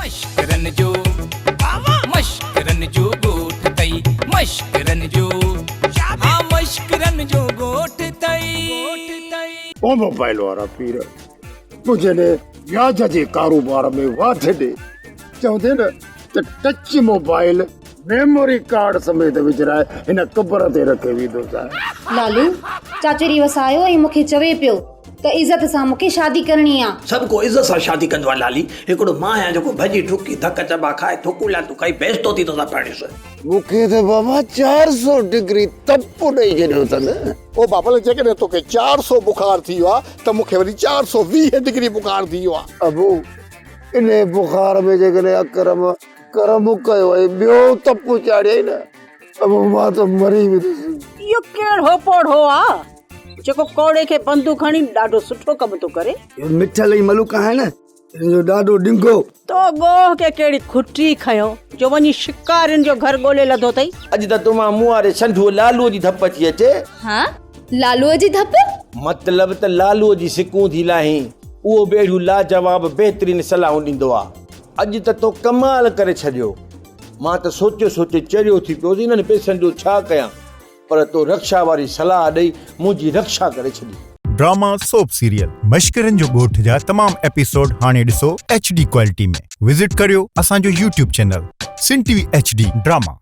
मश्करन जो गोठ तई मश्करन जो हाँ मश्करन जो गोठ तई ओ मोबाइल वारा पीर मुझे ने व्याज जे कारोबार में वाध ॾे चवंदे न त टच मोबाइल मेमोरी कार्ड समेत विझराए हिन कबर ते रखे विधो आहे। लालू चाचेरी वसायो ऐं मूंखे चवे पियो त इज़त सां मूंखे शादी करणी आहे। सब को इज्जत सां शादी कंदो आहे लाली। हिकिड़ो मां आहियां जेको भॼी ठुकी धक चबा खाए थुकू लातू खाई बेइज्जतो थी तो पाणीस। मूंखे त बाबा 400 डिग्री तप ॾेई छॾियो अथनि। ओ बाबा जेकॾहिं तोखे 400 बुखार थी वियो आहे त मूंखे वरी 420 डिग्री बुखार थी वियो आहे। अबू इन बुखार में जेकॾहिं अकरम करम कयो ऐं ॿियो तप चाढ़ियई न अबू मां त मरी वेंदुसि। इहो कहिड़ो पोढ़ो आहे जेको कोड़े खे पंधु खणी ॾाढो सुठो कमु थो करे। मिठल ई मलूक आहे न जो ॾाढो डिंगो तो गोह के कहिड़ी खुटी खयो जो वञी शिकारियुनि जो घर ॻोल्हे लधो अथई। अॼु त तूं मूं वारे संढू लालूअ जी धप अची अचे। हाँ लालूअ जी धप मतलब त लालूअ जी सिकूं थी लाहीं उहो बेड़ू लाजवाब बहितरीन सलाहूं ॾींदो आहे। अॼु त तो कमाल करे छॾियो। मां त सोचे चरियो थी पियो इन्हनि पैसनि जो छा कयां पर तो रक्षा वारी सलाह ॾेई मुंहिंजी रक्षा करे छॾी। ड्रामा सोप सीरियल मश्करन जो गोठ जा तमाम एपिसोड हाणे ॾिसो HD क्वालिटी में। विजिट करियो असांजो YouTube चैनल सिन TV HD ड्रामा।